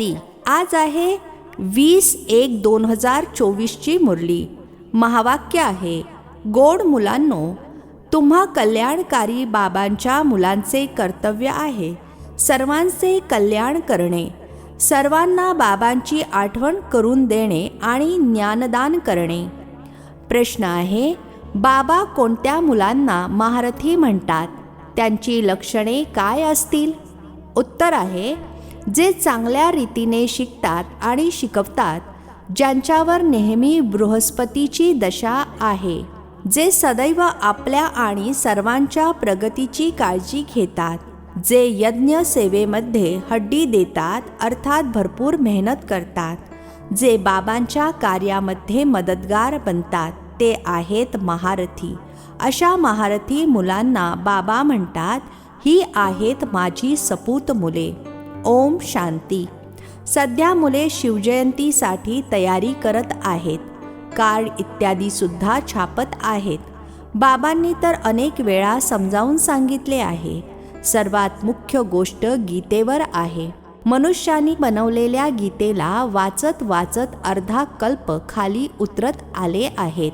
शांती. आज आहे 20/1/2024 मुरली. महावाक्य आहे, गोड मुलांनो, तुम्हा कल्याणकारी बाबांच्या मुलांचे कर्तव्य आहे सर्वांचे कल्याण करणे, सर्वांना बाबांची आठवण करून देणे आणि ज्ञानदान करणे. प्रश्न आहे, बाबा कोणत्या मुलांना महारथी म्हणतात? त्यांची लक्षणे काय असतील? उत्तर आहे, जे चांगल्या रीतीने शिकतात आणि शिकवतात, ज्यांच्यावर नेहमी बृहस्पतीची दशा आहे, जे सदैव आपल्या आणि सर्वांच्या प्रगतीची काळजी घेतात, जे यज्ञ सेवेमध्ये हड्डी देतात अर्थात भरपूर मेहनत करतात, जे बाबांच्या कार्यामध्ये मदतगार बनतात, ते आहेत महारथी. अशा महारथी मुलांना बाबा म्हणतात, ही आहेत माझी सपूत मुले. ओम शांती. सध्या मुले शिवजयंतीसाठी तयारी करत आहेत. कार्ड इत्यादी सुद्धा छापत आहेत. बाबांनी तर अनेक वेळा समजावून सांगितले आहे. सर्वात मुख्य गोष्ट गीतेवर आहे. मनुष्याने बनवलेल्या गीतेला वाचत वाचत अर्धा कल्प खाली उतरत आले आहेत.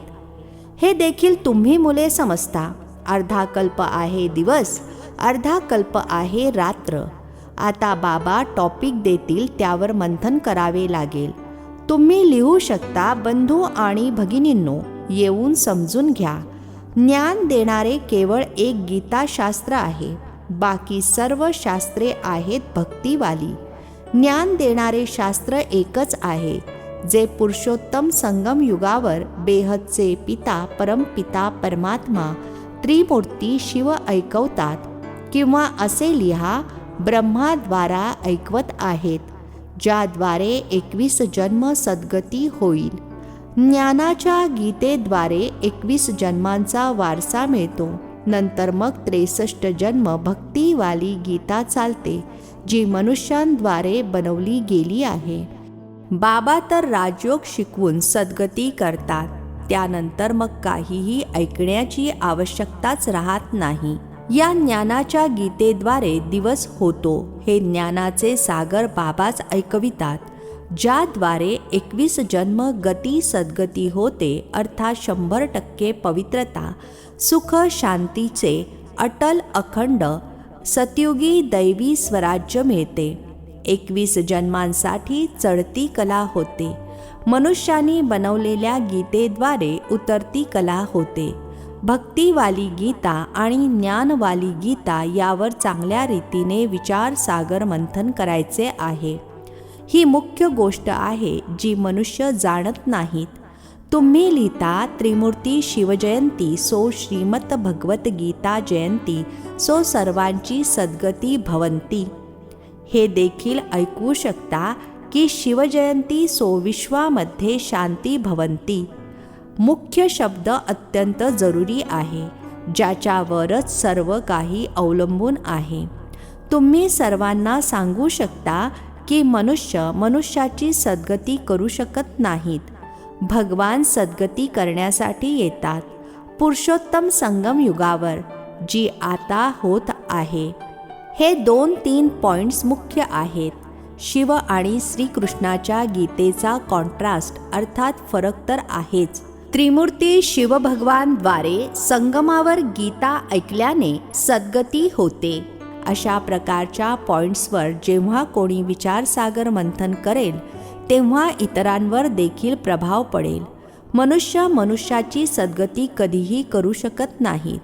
हे देखील तुम्ही मुले समजता. अर्धा कल्प आहे दिवस, अर्धा कल्प आहे रात्र. आता बाबा टॉपिक देतील, त्यावर मंथन करावे लागेल. तुम्ही लिहू शकता, बंधू आणि भगिनींनो, येऊन समजून घ्या. ज्ञान देणारे केवळ एक गीताशास्त्र आहे. बाकी सर्व शास्त्रे आहेत भक्तिवाली. ज्ञान देणारे शास्त्र एकच आहे, जे पुरुषोत्तम संगम युगावर बेहदचे पिता परमपिता परमात्मा त्रिमूर्ती शिव ऐकवतात. किंवा असे लिहा, ब्रह्माद्वारा ऐकवत आहेत, ज्याद्वारे 21 जन्म सद्गती होईल. ज्ञानाच्या गीतेद्वारे 21 जन्मांचा वारसा मिळतो. नंतर मग 63 जन्म भक्तिवाली गीता चालते, जी मनुष्यांद्वारे बनवली गेली आहे. बाबा तर राजयोग शिकवून सद्गती करतात. त्यानंतर मग काहीही ऐकण्याची आवश्यकताच राहत नाही. या ज्ञानाच्या गीतेद्वारे दिवस होतो. हे ज्ञानाचे सागर बाबाच ऐकवितात, ज्याद्वारे 21 जन्म गती सद्गती होते, अर्थात 100% पवित्रता, सुख शांतीचे अटल अखंड सतयुगी दैवी स्वराज्य मिळते. 21 जन्मांसाठी चढती कला होते. मनुष्याने बनवलेल्या गीतेद्वारे उतरती कला होते. भक्तिवाली गीता आणि ज्ञानवाली गीता यावर चांगल्या रीतीने विचार सागर मंथन करायचे आहे. ही मुख्य गोष्ट आहे, जी मनुष्य जाणत नाहीत. तुम्ही लिहिता, त्रिमूर्ती शिवजयंती सो श्रीमत भगवत गीता जयंती सो सर्वांची सद्गती भवंती. हे देखील ऐकू शकता की शिवजयंती सो विश्वामध्ये शांती भवंती. मुख्य शब्द अत्यंत जरुरी आहे, ज्याच्यावरच सर्व काही अवलंबून आहे. तुम्ही सर्वांना सांगू शकता की मनुष्य मनुष्याची सद्गती करू शकत नाहीत. भगवान सद्गती करण्यासाठी येतात पुरुषोत्तम संगम युगावर, जी आता होत आहे. हे 2-3 पॉइंट्स मुख्य आहेत. शिव आणि श्रीकृष्णाच्या गीतेचा कॉन्ट्रास्ट अर्थात फरक तर आहेच. त्रिमूर्ती शिवभगवानद्वारे संगमावर गीता ऐकल्याने सद्गती होते. अशा प्रकारच्या पॉइंट्सवर जेव्हा कोणी विचारसागर मंथन करेल, तेव्हा इतरांवर देखील प्रभाव पडेल. मनुष्य मनुष्याची सद्गती कधीही करू शकत नाहीत.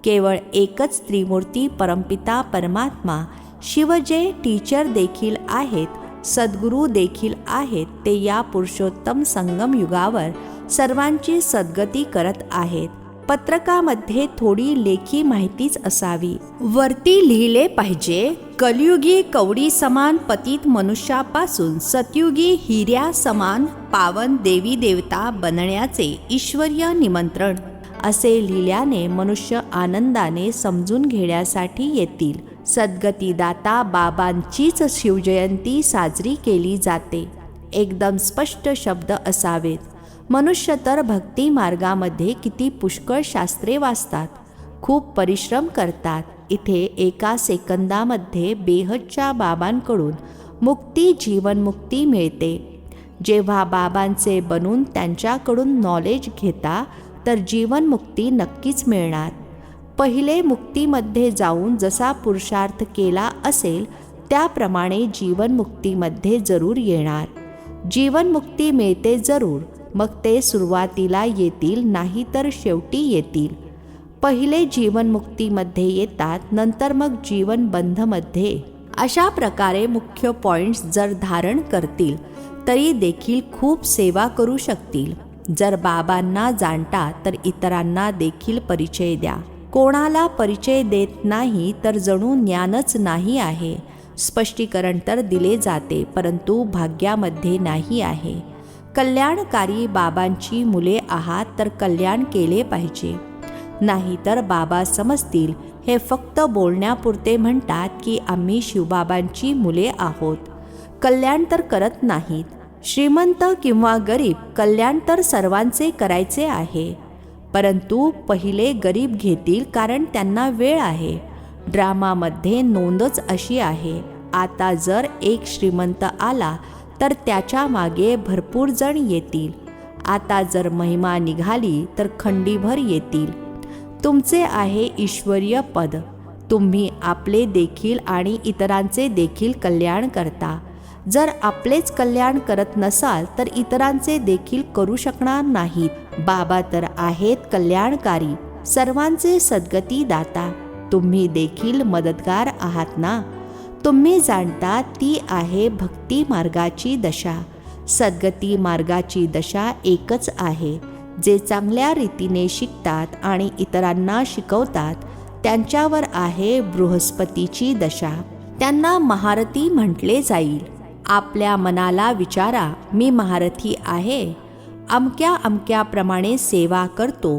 केवळ एकच त्रिमूर्ती परमपिता परमात्मा शिव, जे टीचर देखील आहेत, सद्गुरू देखील आहेत, ते या पुरुषोत्तम संगम युगावर सर्वांची सद्गती करत आहेत. पत्रकामध्ये थोडी लेखी माहितीच असावी. वरती लिहिले पाहिजे, कलियुगी कवडी समान पतित मनुष्यापासून सतयुगी हिऱ्या समान पावन देवी देवता बनण्याचे ईश्वरीय निमंत्रण. असे लिहिल्याने मनुष्य आनंदाने समजून घेण्यासाठी येतील. सद्गतीदाता बाबांचीच शिवजयंती साजरी केली जाते. एकदम स्पष्ट शब्द असावेत. मनुष्य तर भक्ती मार्गामध्ये किती पुष्कळ शास्त्रे वाचतात, खूप परिश्रम करतात. इथे एका सेकंदामध्ये बेहदच्या बाबांकडून मुक्ती जीवनमुक्ती मिळते. जेव्हा बाबांचे बनून त्यांच्याकडून नॉलेज घेता तर जीवनमुक्ती नक्कीच मिळणार. पहिले मुक्तीमध्ये जाऊन जसा पुरुषार्थ केला असेल त्याप्रमाणे जीवनमुक्तीमध्ये जरूर येणार. जीवनमुक्ती मिळते जरूर, मग ते सुरुवातीला येतील नाही तर शेवटी येतील. पहिले जीवनमुक्तीमध्ये येतात, नंतर मग जीवनबंधमध्ये. अशा प्रकारे मुख्य पॉईंट्स जर धारण करतील तरी देखील खूप सेवा करू शकतील. जर बाबांना जाणता तर इतरांना देखील परिचय द्या. कोणाला परिचय देत नाही तर जणू ज्ञानच नाही आहे. स्पष्टीकरण तर दिले जाते परंतु भाग्यामध्ये नाही आहे. कल्याणकारी बाबांची मुले आहात तर कल्याण केले पाहिजे. नाहीतर बाबा समजतील हे फक्त बोलण्यापुरते म्हणतात की आम्ही शिवबाबांची मुले आहोत, कल्याण तर करत नाहीत. श्रीमंत किंवा गरीब कल्याण तर सर्वांचे करायचे आहे, परंतु पहिले गरीब घेतील कारण त्यांना वेळ आहे. ड्रामामध्ये नोंदच अशी आहे. आता जर एक श्रीमंत आला तर त्याच्या मागे भरपूर जण येतील. आता जर महिमा निघाली तर खंडीभर येतील. तुमचे आहे ईश्वरीय पद. तुम्ही आपले देखील आणि इतरांचे देखील कल्याण करता. जर आपलेच कल्याण करत नसाल तर इतरांचे देखील करू शकणार नाहीत. बाबा तर आहेत कल्याणकारी, सर्वांचे सद्गती दाता. तुम्ही देखील मदतगार आहात ना. तुम्ही जाणता ती आहे भक्ती मार्गाची दशा. सद्गती मार्गाची दशा एकच आहे. जे चांगल्या रीतीने शिकतात आणि इतरांना शिकवतात त्यांच्यावर आहे बृहस्पतीची दशा. त्यांना महारथी म्हटले जाईल. आपल्या मनाला विचारा, मी महारथी आहे, अमक्या अमक्याप्रमाणे सेवा करतो.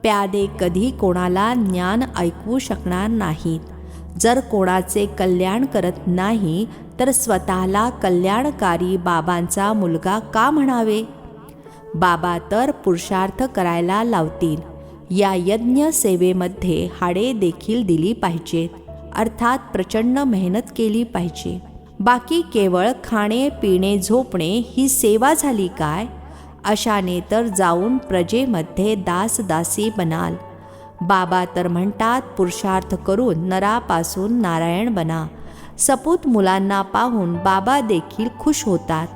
प्यादे कधी कोणाला ज्ञान ऐकवू शकणार नाहीत. जर कोणाचे कल्याण करत नाही तर स्वतःला कल्याणकारी बाबांचा मुलगा का म्हणावे. बाबा तर पुरुषार्थ करायला लावतील. या यज्ञ सेवेमध्ये हाडे देखील दिली पाहिजेत, अर्थात प्रचंड मेहनत केली पाहिजे. बाकी केवळ खाणे पिणे झोपणे ही सेवा झाली काय. अशाने तर जाऊन प्रजेमध्ये दासदासी बनाल. बाबा तर म्हणतात पुरुषार्थ करून नरापासून नारायण बना. सपूत मुलांना पाहून बाबा देखील खुश होतात.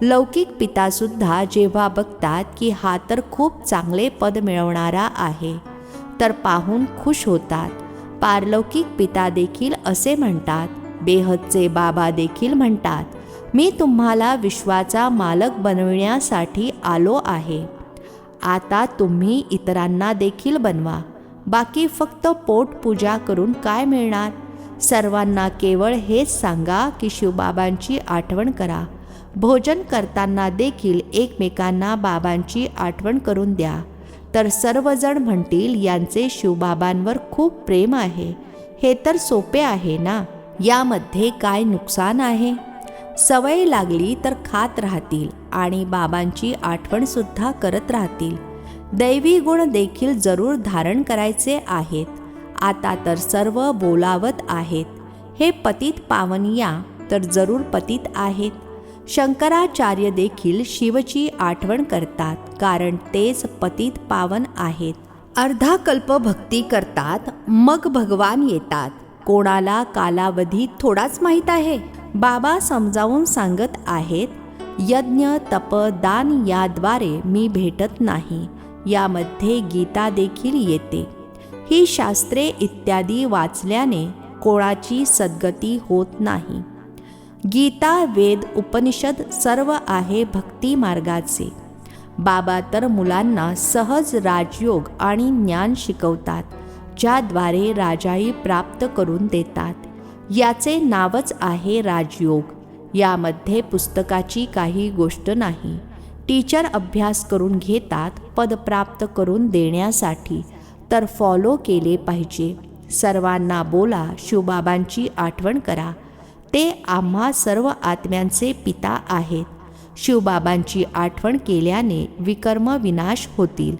लौकिक पितासुद्धा जेव्हा बघतात की हा तर खूप चांगले पद मिळवणारा आहे तर पाहून खुश होतात. पारलौकिक पिता देखील असे म्हणतात. बेहदचे बाबा देखील म्हणतात, मी तुम्हाला विश्वाचा मालक बनविण्यासाठी आलो आहे. आता तुम्ही इतरांना देखील बनवा. बाकी फक्त पोटपूजा करून काय मिळणार. सर्वांना केवळ हेच सांगा की शिवबाबांची आठवण करा. भोजन करताना देखील एकमेकांना बाबांची आठवण करून द्या. तर सर्वजण म्हणतील यांचे शिवबाबांवर खूप प्रेम आहे. हे तर सोपे आहे ना. यामध्ये काय नुकसान आहे. सवय लागली तर खात राहतील आणि बाबांची आठवणसुद्धा करत राहतील. दैवी गुण देखील जरूर धारण करायचे आहेत. आता तर सर्व बोलावत आहेत. हे पतित पावनिया तर जरूर पतित आहेत. शंकराचार्य देखील शिवची आठवण करतात कारण तेच पतित पावन आहेत. अर्धा कल्प भक्ती करतात मग भगवान येतात. कोणाला कालावधी थोडाच माहीत आहे. बाबा समजावून सांगत आहेत, यज्ञ तप दान याद्वारे मी भेटत नाही. यामध्ये गीता देखील येते. ही शास्त्रे इत्यादी वाचल्याने कोणाची सद्गती होत नाही. गीता वेद उपनिषद सर्व आहे भक्ती मार्गाचे. बाबा तर मुलांना सहज राजयोग आणि ज्ञान शिकवतात, ज्याद्वारे राजाई प्राप्त करून देतात. याचे नावच आहे राजयोग. यामध्ये पुस्तकाची काही गोष्ट नाही. टीचर अभ्यास करून घेतात पद प्राप्त करून देण्यासाठी, तर फॉलो केले पाहिजे. सर्वांना बोला शिवबाबांची आठवण करा. ते आम्हा सर्व आत्म्यांचे पिता आहेत. शिवबाबांची आठवण केल्याने विकर्म विनाश होतील.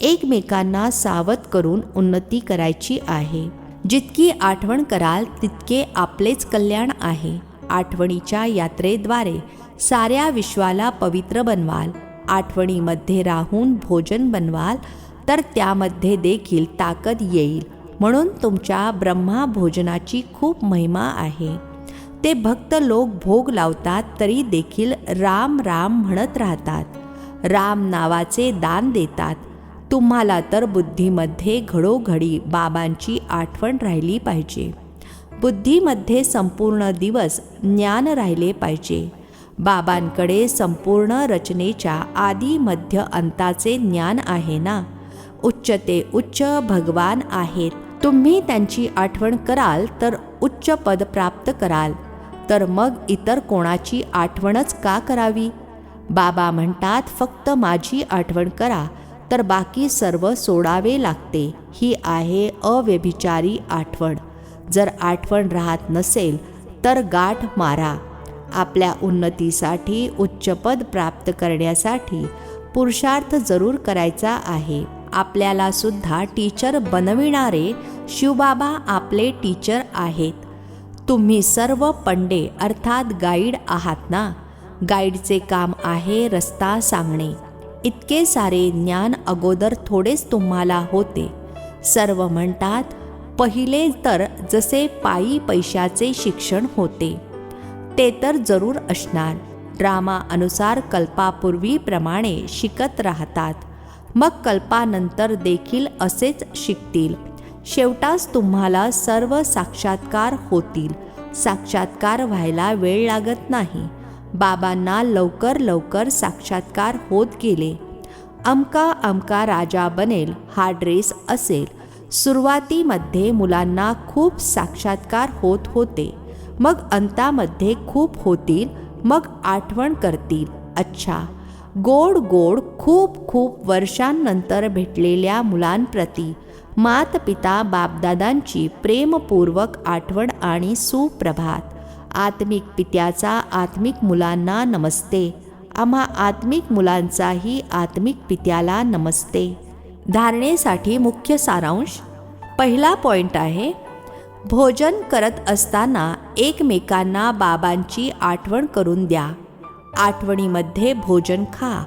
एकमेकांना सावध करून उन्नती करायची आहे. जितकी आठवण कराल तितके आपलेच कल्याण आहे. आठवणीच्या यात्रेद्वारे साऱ्या विश्वाला पवित्र बनवाल, आठवणीमध्ये राहून भोजन बनवाल, तर त्यामध्ये देखील ताकद येईल. म्हणून तुमच्या ब्रह्मा भोजनाची खूप महिमा आहे. ते भक्त लोक भोग लावतात तरी देखील राम राम म्हणत राहतात, राम नावाचे दान देतात. तुम्हाला तर बुद्धीमध्ये घडोघडी बाबांची आठवण राहिली पाहिजे. बुद्धीमध्ये संपूर्ण दिवस ज्ञान राहिले पाहिजे. बाबांकडे संपूर्ण रचनेच्या आदी मध्य अंताचे ज्ञान आहे ना. उच्च ते उच्च भगवान आहेत. तुम्ही त्यांची आठवण कराल तर उच्च पद प्राप्त कराल. तर मग इतर कोणाची आठवणच का करावी? बाबा म्हणतात, फक्त माझी आठवण करा, तर बाकी सर्व सोडावे लागते. ही आहे अव्यभिचारी आठवण. जर आठवण राहत नसेल तर गाठ मारा. आपल्या उन्नतीसाठी, उच्चपद प्राप्त करण्यासाठी पुरुषार्थ जरूर करायचा आहे. आपल्याला सुद्धा टीचर बनविणारे शिवबाबा आपले टीचर आहेत. तुम्ही सर्व पंडे अर्थात गाईड आहात ना. गाईडचे काम आहे रस्ता सांगणे. इतके सारे ज्ञान अगोदर थोडेच तुम्हाला होते. सर्व म्हणतात, पहिले तर जसे पायी पैशाचे शिक्षण होते ते तर जरूर असणार. ड्रामा अनुसार कल्पापूर्वीप्रमाणे शिकत राहतात. मग कल्पानंतर देखील असेच शिकतील. शेवटास तुम्हाला सर्व साक्षात्कार होतील. साक्षात्कार व्हायला वेळ लागत नाही. बाबांना लवकर लवकर साक्षात्कार होत गेले. अमका अमका राजा बनेल हा ड्रेस असेल. सुरुवातीमध्ये मुलांना खूप साक्षात्कार होत होते. मग अंतामध्ये खूप होतील. मग आठवण करतील. अच्छा, गोड गोड खूप खूप वर्षांनंतर भेटलेल्या मुलांप्रती मातपिता बापदादांची प्रेमपूर्वक आठवण आणि सुप्रभात. आत्मिक पित्याचा आत्मिक मुलांना नमस्ते. आम्हा आत्मिक मुलांचाही आत्मिक पित्याला नमस्ते. धारणेसाठी मुख्य सारांश. पहिला पॉइंट आहे, भोजन करत असताना एकमेकांना बाबांची आठवण करून द्या. आठवणीमध्ये भोजन खा.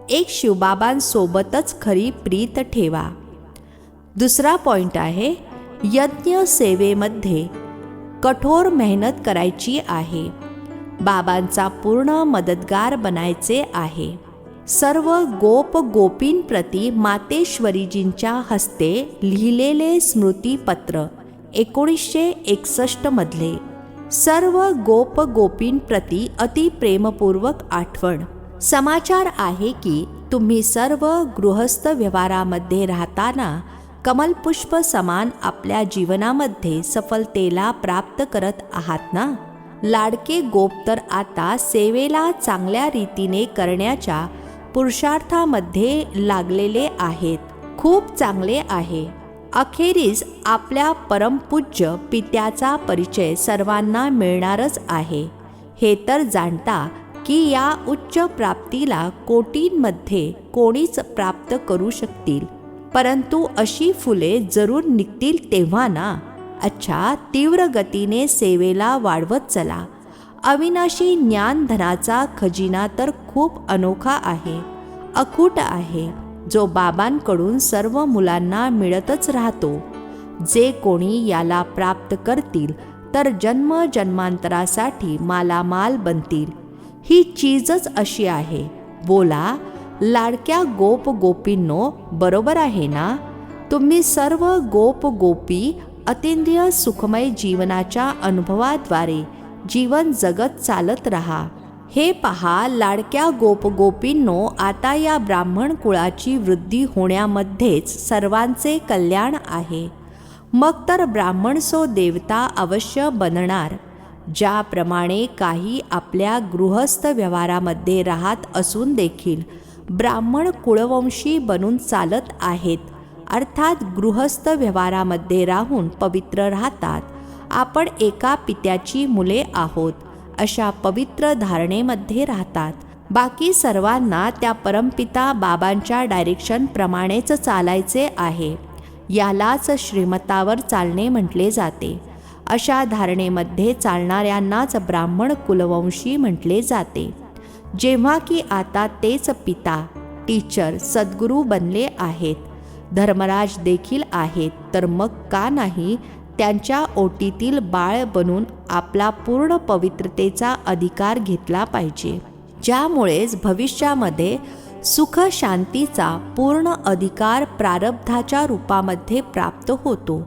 एक शिवबाबांसोबतच खरी प्रीत ठेवा. दुसरा पॉइंट आहे, यज्ञ सेवेमध्ये कठोर मेहनत करायची आहे. बाबांचा पूर्ण मदतगार बनायचे आहे. सर्व गोप गोपींप्रती मातेश्वरीजींच्या हस्ते लिहिलेले स्मृतीपत्र 1961 मधले. सर्व गोप गोपींप्रती अतिप्रेमपूर्वक आठवण. समाचार आहे की तुम्ही सर्व गृहस्थ व्यवहारामध्ये राहताना कमलपुष्प समान आपल्या जीवनामध्ये सफलतेला प्राप्त करत आहात ना. लाडके गोप तर आता सेवेला चांगल्या रीतीने करण्याच्या पुरुषार्थामध्ये लागलेले आहेत. खूप चांगले आहे. अखेरीस आपल्या परमपूज्य पित्याचा परिचय सर्वांना मिळणारच आहे. हे तर जाणता की या उच्च प्राप्तीला कोटींमध्ये कोणीच प्राप्त करू शकतील. परंतु अशी फुले जरूर निघतील तेव्हा ना. अच्छा, तीव्र गतीने सेवेला वाढवत चला. अविनाशी ज्ञानधनाचा खजिना तर खूप अनोखा आहे, अखूट आहे, जो बाबांकडून सर्व मुलांना मिळतच राहतो. जे कोणी याला प्राप्त करतील तर जन्म जन्मांतरासाठी मालामाल बनतील. ही चीजच अशी आहे. बोला लाडक्या गोप गोपींनो, बरोबर आहे ना. तुम्ही सर्व गोप गोपी अतिंद्रिय सुखमय जीवनाच्या अनुभवाद्वारे जीवन जगत चालत राहा. हे पहा, लाडक्या गोप गोपींनो, आता या ब्राह्मण कुळाची वृद्धी होण्यामध्येच सर्वांचे कल्याण आहे. मग तर ब्राह्मणसो देवता अवश्य बनणार. ज्याप्रमाणे काही आपल्या गृहस्थ व्यवहारामध्ये राहत असून देखील ब्राह्मण कुळवंशी बनून चालत आहेत, अर्थात गृहस्थ व्यवहारामध्ये राहून पवित्र राहतात. आपण एका पित्याची मुले आहोत अशा पवित्र धारणेमध्ये राहतात. बाकी सर्वांना त्या परमपिता बाबांच्या डायरेक्शनप्रमाणेच चालायचे आहे. यालाच श्रीमतावर चालणे म्हटले जाते. अशा धारणेमध्ये चालणाऱ्यांनाच ब्राह्मण कुलवंशी म्हटले जाते. जेव्हा की आता तेच पिता, टीचर, सद्गुरू बनले आहेत, धर्मराज देखील आहेत, तर मग का नाही त्यांच्या ओटीतील बाळ बनून आपला पूर्ण पवित्रतेचा अधिकार घेतला पाहिजे, ज्यामुळेच भविष्यामध्ये सुख शांतीचा पूर्ण अधिकार प्रारब्धाच्या रूपामध्ये प्राप्त होतो.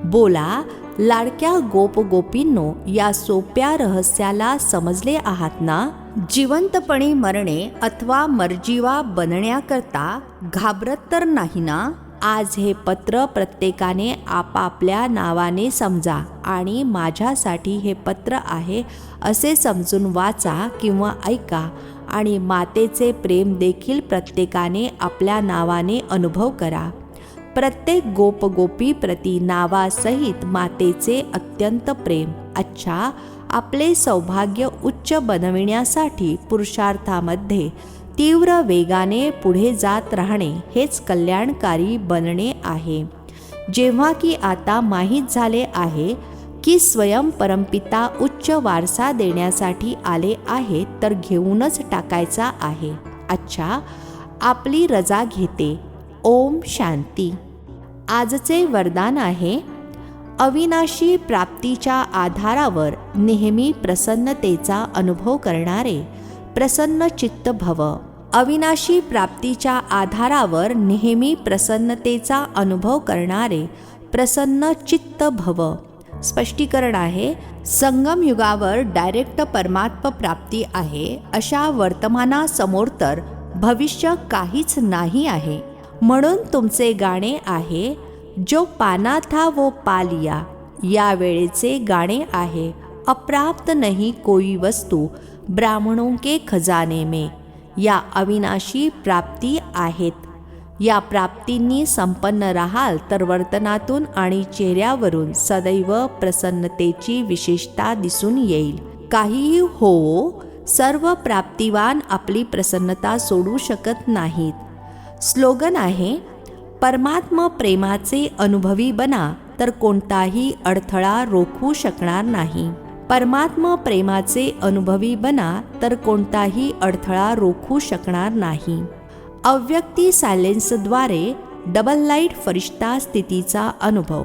बोला लाडक्या गोपगोपींनो, या सोप्या रहस्याला समजले आहात ना? जिवंतपणी मरणे अथवा मर्जीवा बनण्याकरता घाबरत तर नाही ना? आज हे पत्र प्रत्येकाने आपापल्या नावाने समजा आणि माझ्यासाठी हे पत्र आहे असे समजून वाचा किंवा ऐका आणि मातेचे प्रेम देखील प्रत्येकाने आपल्या नावाने अनुभव करा. प्रत्येक गोपगोपी प्रति नावासहित मातेचे अत्यंत प्रेम. अच्छा, आपले सौभाग्य उच्च बनविण्यासाठी पुरुषार्थामध्ये तीव्र वेगाने पुढे जात राहणे हेच कल्याणकारी बनणे आहे. जेव्हा की आता माहीत झाले आहे की स्वयं परमपिता उच्च वारसा देण्यासाठी आले आहेत, तर घेऊनच टाकायचा आहे. अच्छा, आपली रजा घेते. ओम शांती. आजचे वरदान आहे, अविनाशी प्राप्तीच्या आधारावर नेहमी प्रसन्नतेचा अनुभव करणारे प्रसन्न चित्त भव. अविनाशी प्राप्तीच्या आधारावर नेहमी प्रसन्नतेचा अनुभव करणारे प्रसन्न चित्त भव. स्पष्टीकरण आहे, संगम युगावर डायरेक्ट परमात्मा प्राप्ती आहे. अशा वर्तमानासमोर तर भविष्य काहीच नाही आहे. म्हणून तुमचे गाणे आहे, जो पाना था वो पा लिया. या वेळेचे गाणे आहे, अप्राप्त नहीं कोई वस्तू ब्राह्मणों के खजाने में. या अविनाशी प्राप्ती आहेत. या प्राप्तींनी संपन्न राहाल तर वर्तनातून आणि चेहऱ्यावरून सदैव प्रसन्नतेची विशेषता दिसून येईल. काहीही हो, सर्व प्राप्तिवान आपली प्रसन्नता सोडू शकत नाहीत. स्लोगन आहे, परमात्मा प्रेमाचे अनुभवी बना तर कोणताही अडथळा रोखू शकणार नाही. परमात्मा प्रेमाचे अनुभवी बना तर कोणताही अडथळा रोखू शकणार नाही. अव्यक्ती सायलेन्सद्वारे डबल लाईट फरिश्ता स्थितीचा अनुभव.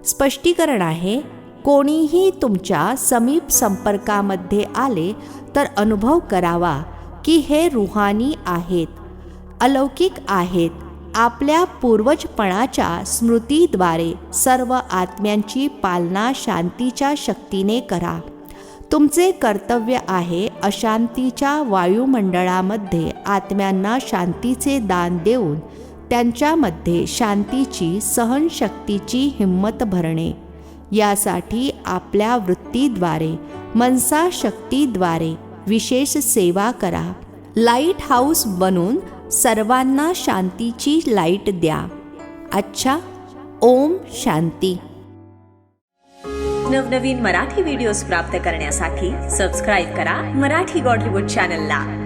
स्पष्टीकरण आहे, कोणीही तुमच्या समीप संपर्कामध्ये आले तर अनुभव करावा की हे रुहानी आहेत, अलौकिक आहेत. आपल्या पूर्वजपणाच्या स्मृतीद्वारे सर्व आत्म्यांची पालना शांतीच्या शक्तीने करा. तुमचे कर्तव्य आहे अशांतीच्या वायुमंडळामध्ये आत्म्यांना शांतीचे दान देऊन त्यांच्यामध्ये शांतीची सहनशक्तीची हिंमत भरणे. यासाठी आपल्या वृत्तीद्वारे मनसा शक्तीद्वारे विशेष सेवा करा. लाईट हाऊस बनून सर्वांना शांतीची लाईट द्या. अच्छा, ओम शांती. नवनवीन मराठी व्हिडिओज प्राप्त करण्यासाठी सबस्क्राईब करा मराठी गॉडलीवूड चॅनलला.